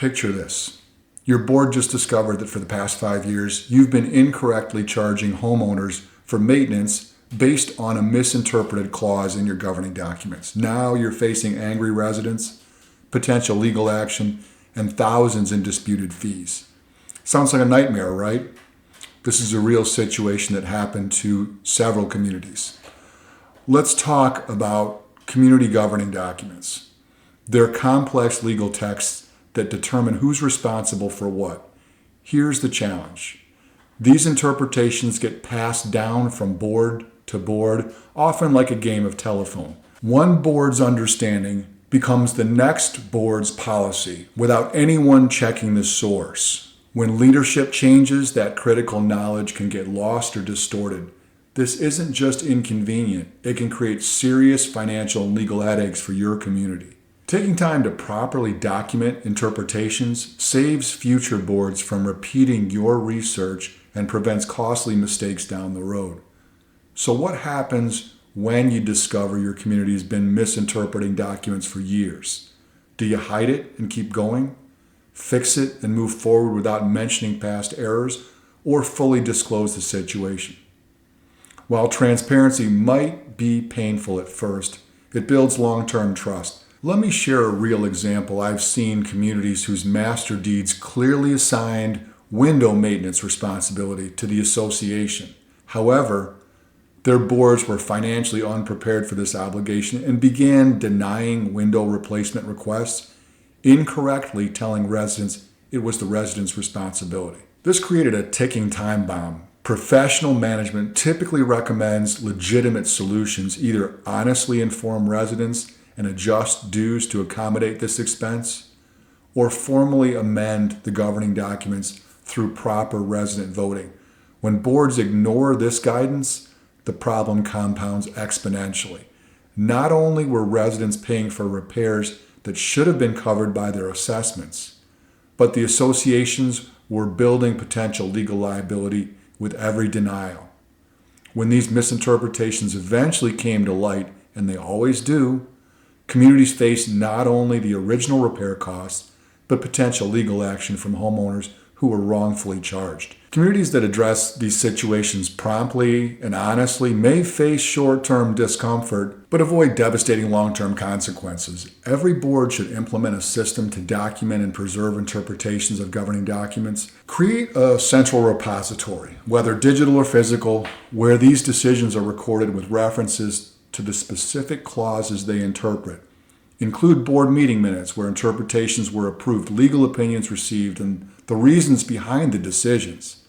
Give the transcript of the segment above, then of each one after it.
Picture this. Your board just discovered that for the past 5 years, you've been incorrectly charging homeowners for maintenance based on a misinterpreted clause in your governing documents. Now you're facing angry residents, potential legal action, and thousands in disputed fees. Sounds like a nightmare, right? This is a real situation that happened to several communities. Let's talk about community governing documents. They're complex legal texts that determine who's responsible for what. Here's the challenge. These interpretations get passed down from board to board, often like a game of telephone. One board's understanding becomes the next board's policy without anyone checking the source. When leadership changes, that critical knowledge can get lost or distorted. This isn't just inconvenient, it can create serious financial and legal headaches for your community. Taking time to properly document interpretations saves future boards from repeating your research and prevents costly mistakes down the road. So what happens when you discover your community has been misinterpreting documents for years? Do you hide it and keep going? Fix it and move forward without mentioning past errors, or fully disclose the situation? While transparency might be painful at first, it builds long-term trust. Let me share a real example. I've seen communities whose master deeds clearly assigned window maintenance responsibility to the association. However, their boards were financially unprepared for this obligation and began denying window replacement requests, incorrectly telling residents it was the residents' responsibility. This created a ticking time bomb. Professional management typically recommends legitimate solutions, either honestly inform residents and adjust dues to accommodate this expense, or formally amend the governing documents through proper resident voting. When boards ignore this guidance, the problem compounds exponentially. Not only were residents paying for repairs that should have been covered by their assessments, but the associations were building potential legal liability with every denial. When these misinterpretations eventually came to light, and they always do, communities face not only the original repair costs, but potential legal action from homeowners who were wrongfully charged. Communities that address these situations promptly and honestly may face short-term discomfort, but avoid devastating long-term consequences. Every board should implement a system to document and preserve interpretations of governing documents. Create a central repository, whether digital or physical, where these decisions are recorded with references to the specific clauses they interpret. Include board meeting minutes where interpretations were approved, legal opinions received, and the reasons behind the decisions.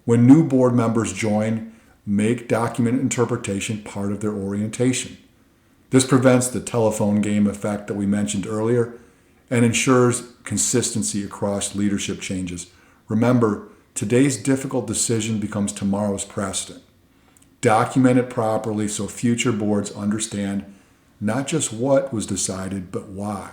When new board members join, make document interpretation part of their orientation. This prevents the telephone game effect that we mentioned earlier and ensures consistency across leadership changes. Remember, today's difficult decision becomes tomorrow's precedent. Document it properly so future boards understand not just what was decided, but why.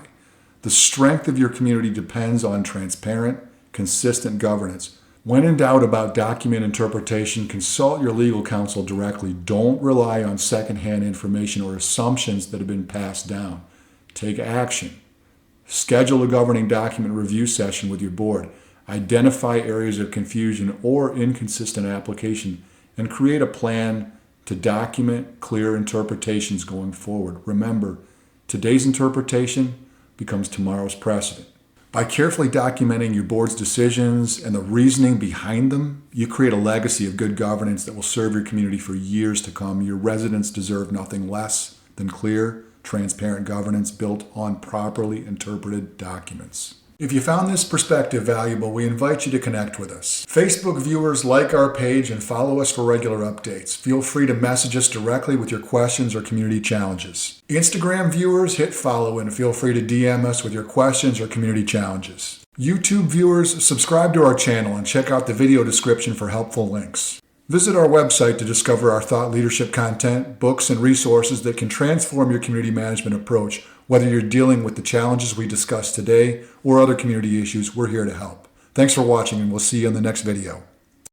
The strength of your community depends on transparent, consistent governance. When in doubt about document interpretation, consult your legal counsel directly. Don't rely on secondhand information or assumptions that have been passed down. Take action. Schedule a governing document review session with your board. Identify areas of confusion or inconsistent application and create a plan to document clear interpretations going forward. Remember, today's interpretation becomes tomorrow's precedent. By carefully documenting your board's decisions and the reasoning behind them, you create a legacy of good governance that will serve your community for years to come. Your residents deserve nothing less than clear, transparent governance built on properly interpreted documents. If you found this perspective valuable, we invite you to connect with us. Facebook viewers, like our page and follow us for regular updates. Feel free to message us directly with your questions or community challenges. Instagram viewers, hit follow and feel free to DM us with your questions or community challenges. YouTube viewers, subscribe to our channel and check out the video description for helpful links. Visit our website to discover our thought leadership content, books, and resources that can transform your community management approach. Whether you're dealing with the challenges we discussed today or other community issues, we're here to help. Thanks for watching, and we'll see you in the next video.